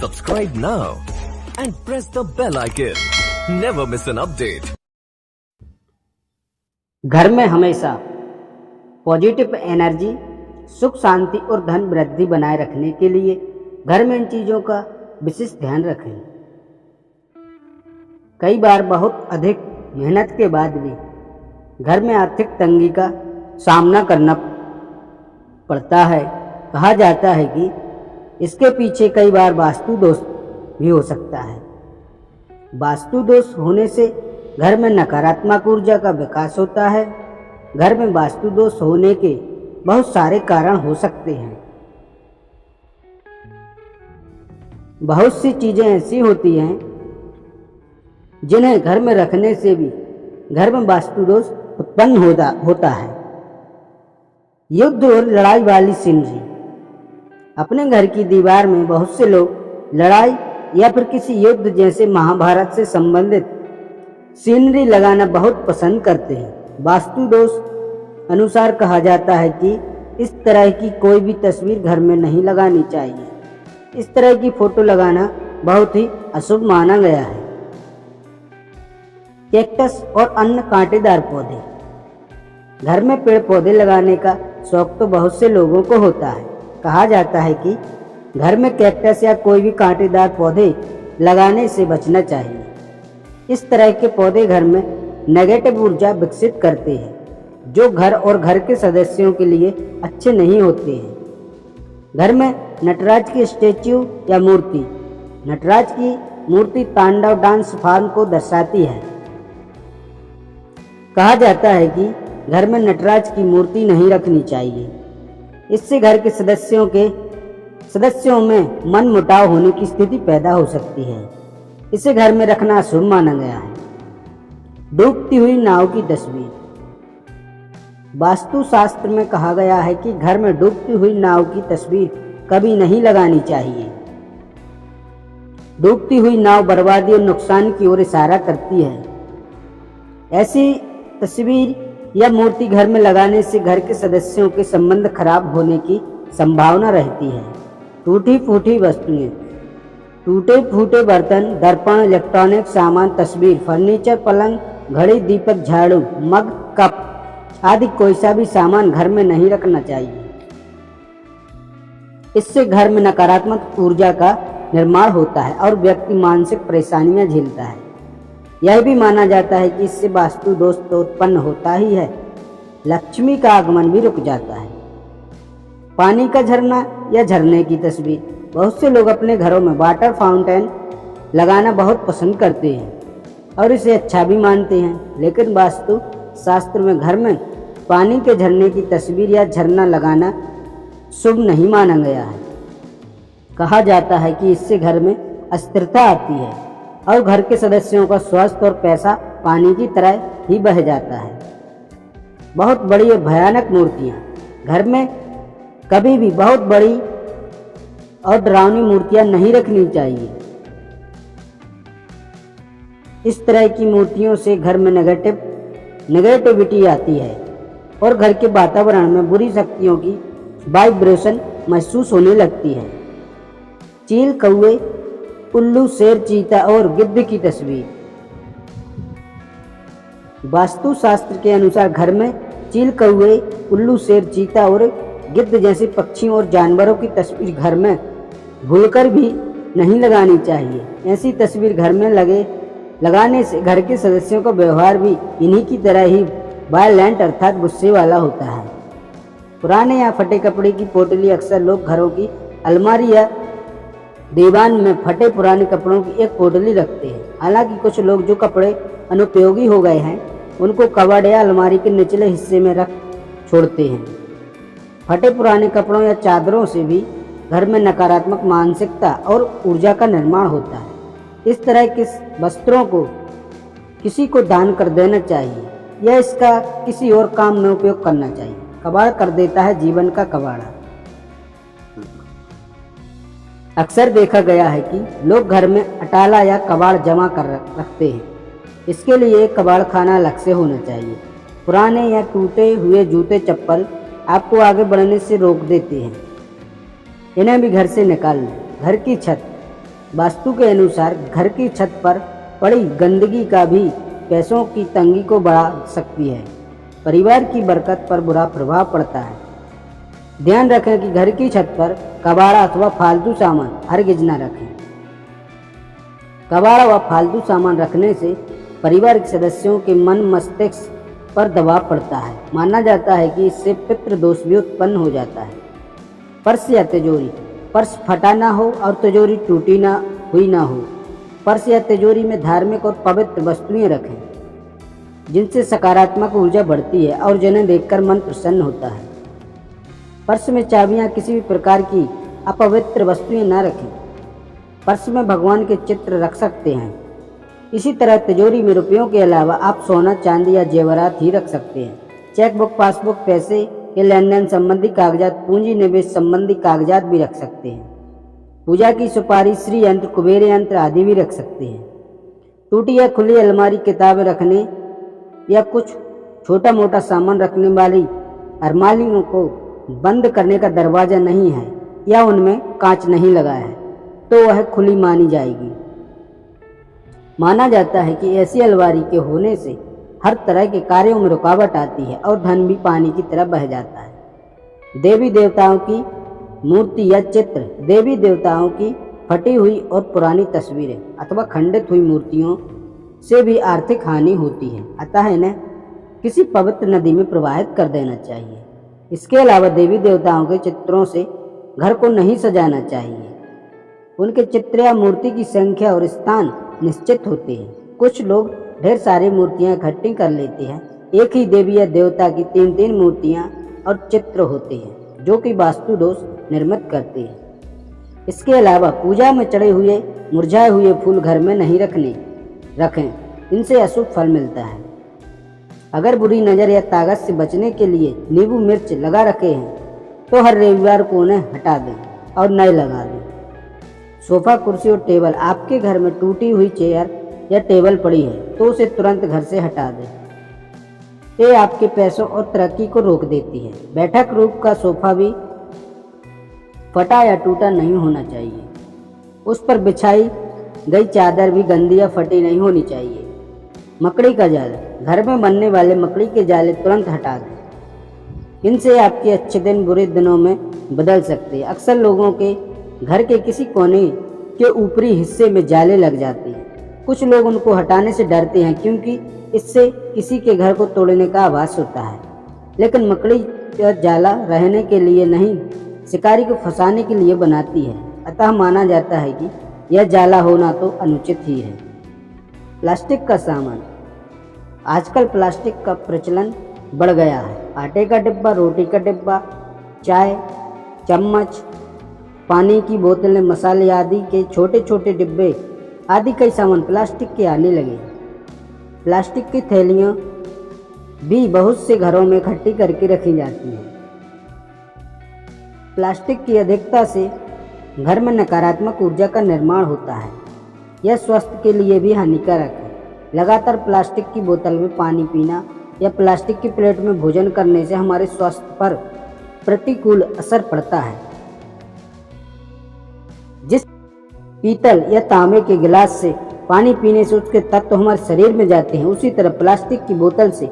Subscribe now and press the bell icon. Never miss an update. घर में हमेशा positive energy, सुख शांति और धन वृद्धि बनाए रखने के लिए घर में इन चीज़ों का विशेष ध्यान रखें। कई बार बहुत अधिक मेहनत के बाद भी घर में आर्थिक तंगी का सामना करना पड़ता है। कहा जाता है कि इसके पीछे कई बार वास्तु दोष भी हो सकता है। वास्तु दोष होने से घर में नकारात्मक ऊर्जा का विकास होता है। घर में वास्तु दोष होने के बहुत सारे कारण हो सकते हैं। बहुत सी चीज़ें ऐसी होती हैं जिन्हें घर में रखने से भी घर में वास्तु दोष उत्पन्न होता है। युद्ध और लड़ाई वाली सीनरी। अपने घर की दीवार में बहुत से लोग लड़ाई या फिर किसी युद्ध जैसे महाभारत से संबंधित सीनरी लगाना बहुत पसंद करते हैं। वास्तु दोष अनुसार कहा जाता है कि इस तरह की कोई भी तस्वीर घर में नहीं लगानी चाहिए। इस तरह की फोटो लगाना बहुत ही अशुभ माना गया है। कैक्टस और अन्य कांटेदार पौधे। घर में पेड़ पौधे लगाने का शौक तो बहुत से लोगों को होता है। कहा जाता है कि घर में कैक्टस या कोई भी कांटेदार पौधे लगाने से बचना चाहिए। इस तरह के पौधे घर में नेगेटिव ऊर्जा विकसित करते हैं, जो घर और घर के सदस्यों के लिए अच्छे नहीं होते हैं। घर में नटराज की स्टैच्यू या मूर्ति। नटराज की मूर्ति तांडव डांस फॉर्म को दर्शाती है। कहा जाता है कि घर में नटराज की मूर्ति नहीं रखनी चाहिए। इससे घर के सदस्यों में मन मुटाव होने की स्थिति पैदा हो सकती है। इसे घर में रखना अशुभ माना गया है। डूबती हुई नाव की तस्वीर। वास्तु शास्त्र में कहा गया है कि घर में डूबती हुई नाव की तस्वीर कभी नहीं लगानी चाहिए। डूबती हुई नाव बर्बादी और नुकसान की ओर इशारा करती है। ऐसी तस्वीर या मूर्ति घर में लगाने से घर के सदस्यों के संबंध खराब होने की संभावना रहती है। टूटी फूटी वस्तुएं। टूटे फूटे बर्तन, दर्पण, इलेक्ट्रॉनिक सामान, तस्वीर, फर्नीचर, पलंग, घड़ी, दीपक, झाड़ू, मग, कप आदि कोई सा भी सामान घर में नहीं रखना चाहिए। इससे घर में नकारात्मक ऊर्जा का निर्माण होता है और व्यक्ति मानसिक परेशानियां झेलता है। यह भी माना जाता है कि इससे वास्तु दोष तो उत्पन्न होता ही है, लक्ष्मी का आगमन भी रुक जाता है। पानी का झरना या झरने की तस्वीर। बहुत से लोग अपने घरों में वाटर फाउंटेन लगाना बहुत पसंद करते हैं और इसे अच्छा भी मानते हैं, लेकिन वास्तु शास्त्र में घर में पानी के झरने की तस्वीर या झरना लगाना शुभ नहीं माना गया है। कहा जाता है कि इससे घर में अस्थिरता आती है और घर के सदस्यों का स्वास्थ्य और पैसा पानी की तरह ही बह जाता है। बहुत बड़ी और भयानक मूर्तियाँ। घर में कभी भी बहुत बड़ी और डरावनी मूर्तियाँ नहीं रखनी चाहिए। इस तरह की मूर्तियों से घर में नेगेटिविटी आती है और घर के वातावरण में बुरी शक्तियों की वाइब्रेशन महसूस होने लगती है। चील, कौवे, उल्लू, शेर, चीता और गिद्ध की तस्वीर। वास्तु शास्त्र के अनुसार घर में चील, कौवे, उल्लू, शेर, चीता और गिद्ध जैसे पक्षियों और जानवरों की तस्वीर घर में भूलकर भी नहीं लगानी चाहिए। ऐसी तस्वीर घर में लगाने से घर के सदस्यों का व्यवहार भी इन्हीं की तरह ही वायलेंट अर्थात गुस्से वाला होता है। पुराने या फटे कपड़े की पोटली। अक्सर लोग घरों की अलमारी या दीवान में फटे पुराने कपड़ों की एक पोटली रखते हैं। हालांकि कुछ लोग जो कपड़े अनुपयोगी हो गए हैं उनको कबर्ड या अलमारी के निचले हिस्से में रख छोड़ते हैं। फटे पुराने कपड़ों या चादरों से भी घर में नकारात्मक मानसिकता और ऊर्जा का निर्माण होता है। इस तरह के वस्त्रों को किसी को दान कर देना चाहिए या इसका किसी और काम में उपयोग करना चाहिए। कबाड़ कर देता है जीवन का कबाड़ा। अक्सर देखा गया है कि लोग घर में अटाला या कबाड़ जमा कर रखते हैं। इसके लिए एक कबाड़ खाना अलग से होना चाहिए। पुराने या टूटे हुए जूते, चप्पल आपको आगे बढ़ने से रोक देते हैं। इन्हें भी घर से निकाल लें। घर की छत। वास्तु के अनुसार घर की छत पर पड़ी गंदगी का भी पैसों की तंगी को बढ़ा सकती है, परिवार की बरकत पर बुरा प्रभाव पड़ता है। ध्यान रखें कि घर की छत पर कबाड़ा अथवा फालतू सामान हरगिज न रखें। कबाड़ा व फालतू सामान रखने से परिवार के सदस्यों के मन मस्तिष्क पर दबाव पड़ता है। माना जाता है कि इससे पितृ दोष भी उत्पन्न हो जाता है। पर्स या तिजोरी, पर्स फटा ना हो और तिजोरी टूटी हुई ना हो। पर्स या तिजोरी में धार्मिक और पवित्र वस्तुएं रखें, जिनसे सकारात्मक ऊर्जा बढ़ती है और जिन्हें देखकर मन प्रसन्न होता है। पर्स में चाबियां, किसी भी प्रकार की अपवित्र वस्तुएं न रखें। पर्स में भगवान के चित्र रख सकते हैं। इसी तरह तिजोरी में रुपयों के अलावा आप सोना, चांदी या जेवरात ही रख सकते हैं। चेकबुक, पासबुक, पैसे के लेन देन संबंधी कागजात, पूंजी निवेश संबंधी कागजात भी रख सकते हैं। पूजा की सुपारी, श्री यंत्र, कुबेर यंत्र आदि भी रख सकते हैं। टूटी या खुली अलमारी, किताबें रखने या कुछ छोटा मोटा सामान रखने वाली अलमारियों को बंद करने का दरवाजा नहीं है या उनमें कांच नहीं लगा है तो वह खुली मानी जाएगी। माना जाता है कि ऐसी अलमारी के होने से हर तरह के कार्यों में रुकावट आती है और धन भी पानी की तरह बह जाता है। देवी देवताओं की मूर्ति या चित्र, देवी देवताओं की फटी हुई और पुरानी तस्वीरें अथवा खंडित हुई मूर्तियों से भी आर्थिक हानि होती है, अतः इन्हें किसी पवित्र नदी में प्रवाहित कर देना चाहिए। इसके अलावा देवी देवताओं के चित्रों से घर को नहीं सजाना चाहिए। उनके चित्र या मूर्ति की संख्या और स्थान निश्चित होते हैं। कुछ लोग ढेर सारी मूर्तियां इकट्ठी कर लेते हैं। एक ही देवी या देवता की 3-3 मूर्तियां और चित्र होते हैं, जो कि वास्तु दोष निर्मित करते हैं। इसके अलावा पूजा में चढ़े हुए मुरझाए हुए फूल घर में नहीं रखें, इनसे अशुभ फल मिलता है। अगर बुरी नज़र या ताकत से बचने के लिए नींबू मिर्च लगा रखे हैं तो हर रविवार को उन्हें हटा दें और नए लगा दें। सोफा, कुर्सी और टेबल, आपके घर में टूटी हुई चेयर या टेबल पड़ी है तो उसे तुरंत घर से हटा दें। ये आपके पैसों और तरक्की को रोक देती है। बैठक रूप का सोफा भी फटा या टूटा नहीं होना चाहिए। उस पर बिछाई गई चादर भी गंदी या फटी नहीं होनी चाहिए। मकड़ी का जाल, घर में बनने वाले मकड़ी के जाले तुरंत हटा दें। इनसे आपके अच्छे दिन बुरे दिनों में बदल सकते हैं। अक्सर लोगों के घर के किसी कोने के ऊपरी हिस्से में जाले लग जाते हैं। कुछ लोग उनको हटाने से डरते हैं क्योंकि इससे किसी के घर को तोड़ने का आभास होता है, लेकिन मकड़ी का जाला रहने के लिए नहीं, शिकारी को फंसाने के लिए बनाती है। अतः माना जाता है कि यह जाला होना तो अनुचित ही है। प्लास्टिक का सामान, आजकल प्लास्टिक का प्रचलन बढ़ गया है। आटे का डिब्बा, रोटी का डिब्बा, चाय, चम्मच, पानी की बोतलें, मसाले आदि के छोटे छोटे डिब्बे आदि कई सामान प्लास्टिक के आने लगे। प्लास्टिक की थैलियाँ भी बहुत से घरों में इकट्ठी करके रखी जाती हैं। प्लास्टिक की अधिकता से घर में नकारात्मक ऊर्जा का निर्माण होता है। यह स्वास्थ्य के लिए भी हानिकारक है। लगातार प्लास्टिक की बोतल में पानी पीना या प्लास्टिक की प्लेट में भोजन करने से हमारे स्वास्थ्य पर प्रतिकूल असर पड़ता है। जिस पीतल या तांबे के गिलास से पानी पीने से उसके तत्व हमारे शरीर में जाते हैं, उसी तरह प्लास्टिक की बोतल से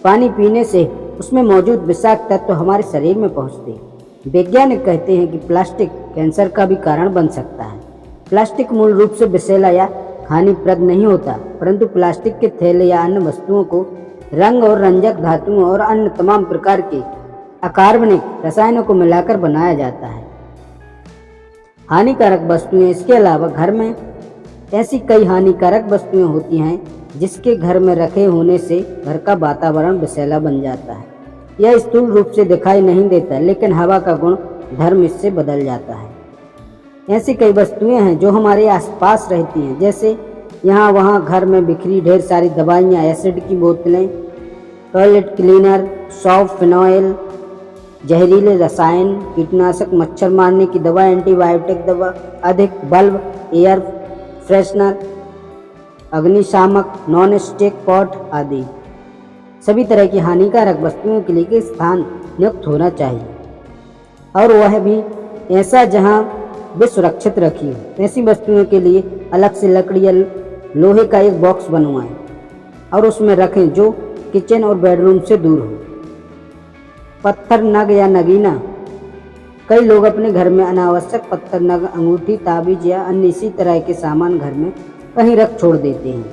पानी पीने से उसमें मौजूद विषाक्त तत्व हमारे शरीर में पहुंचते हैं। वैज्ञानिक कहते हैं कि प्लास्टिक कैंसर का भी कारण बन सकता है। प्लास्टिक मूल रूप से विषैला या हानिप्रद नहीं होता, परंतु प्लास्टिक के थैले या अन्य वस्तुओं को रंग और रंजक धातुओं और अन्य तमाम प्रकार के अकार्बनिक रसायनों को मिलाकर बनाया जाता है। हानिकारक वस्तुएं, इसके अलावा घर में ऐसी कई हानिकारक वस्तुएं होती हैं जिसके घर में रखे होने से घर का वातावरण विषैला बन जाता है। यह स्थूल रूप से दिखाई नहीं देता, लेकिन हवा का गुण धर्म इससे बदल जाता है। ऐसी कई वस्तुएं हैं जो हमारे आसपास रहती हैं, जैसे यहाँ वहाँ घर में बिखरी ढेर सारी दवाइयाँ, एसिड की बोतलें, टॉयलेट क्लीनर, सौंफ, फिनॉइल, जहरीले रसायन, कीटनाशक, मच्छर मारने की दवा, एंटीबायोटिक दवा, अधिक बल्ब, एयर फ्रेशनर, अग्निशामक, नॉन स्टिक पॉट आदि सभी तरह की हानिकारक वस्तुओं के लिए स्थान नियुक्त होना चाहिए, और वह भी ऐसा जहां वे सुरक्षित रखी हो। ऐसी वस्तुओं के लिए अलग से लकड़ी या लोहे का एक बॉक्स बनवाएं और उसमें रखें जो किचन और बेडरूम से दूर हो। पत्थर, नग या नगीना। कई लोग अपने घर में अनावश्यक पत्थर, नग, अंगूठी, ताबीज या अन्य इसी तरह के सामान घर में कहीं रख छोड़ देते हैं।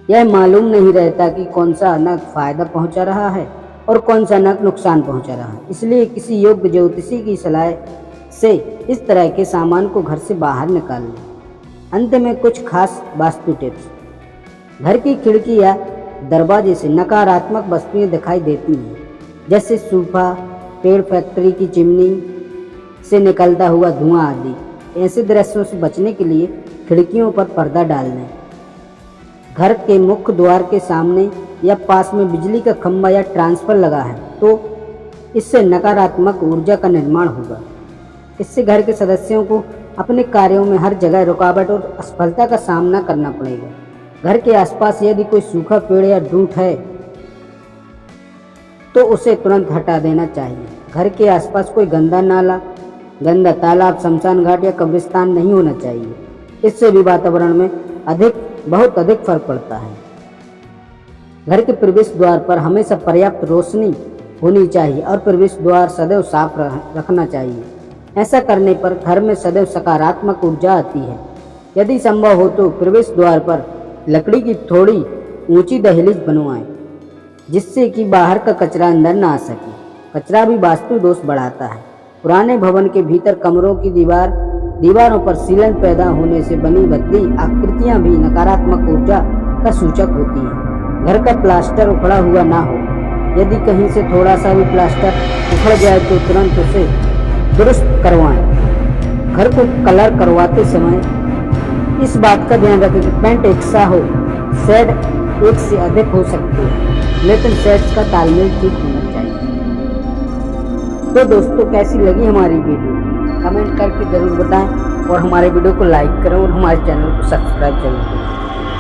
यह मालूम नहीं रहता कि कौन सा नग फायदा पहुंचा रहा है और कौन सा नग नुकसान पहुंचा रहा है। इसलिए किसी योग्य ज्योतिषी की सलाह से इस तरह के सामान को घर से बाहर निकाल लें। अंत में कुछ खास वास्तु टिप्स। घर की खिड़की या दरवाजे से नकारात्मक वस्तुएं दिखाई देती हैं, जैसे सूफा, पेड़, फैक्ट्री की चिमनी से निकलता हुआ धुआं आदि। ऐसे दृश्यों से बचने के लिए खिड़कियों पर पर्दा डाल लें। घर के मुख्य द्वार के सामने या पास में बिजली का खंभा या ट्रांसफर लगा है तो इससे नकारात्मक ऊर्जा का निर्माण होगा। इससे घर के सदस्यों को अपने कार्यों में हर जगह रुकावट और असफलता का सामना करना पड़ेगा। घर के आसपास यदि कोई सूखा पेड़ या डूट है तो उसे तुरंत हटा देना चाहिए। घर के आसपास कोई गंदा नाला, गंदा तालाब, शमशान घाट या कब्रिस्तान नहीं होना चाहिए। इससे भी वातावरण में बहुत अधिक फर्क पड़ता है। घर के प्रवेश द्वार पर हमेशा पर्याप्त रोशनी होनी चाहिए और प्रवेश द्वार सदैव साफ रखना चाहिए। ऐसा करने पर घर में सदैव सकारात्मक ऊर्जा आती है। यदि संभव हो तो प्रवेश द्वार पर लकड़ी की थोड़ी ऊंची दहलीज बनवाएं, जिससे कि बाहर का कचरा अंदर ना आ सके। कचरा भी वास्तु दोष बढ़ाता है। पुराने भवन के भीतर कमरों की दीवारों पर सीलन पैदा होने से बनी भद्दी आकृतियां भी नकारात्मक ऊर्जा का सूचक होती हैं। घर का प्लास्टर उखड़ा हुआ ना हो। यदि कहीं से थोड़ा सा भी प्लास्टर उखड़ जाए तो तुरंत उसे दुरुस्त करवाएं। घर को कलर करवाते समय इस बात का ध्यान रखें कि पेंट एक सा हो। शेड एक से अधिक हो सकते हैं, लेकिन शेड्स का तालमेल ठीक होना चाहिए। तो दोस्तों, कैसी लगी हमारी वीडियो कमेंट करके ज़रूर बताएं और हमारे वीडियो को लाइक करें और हमारे चैनल को सब्सक्राइब जरूर करें।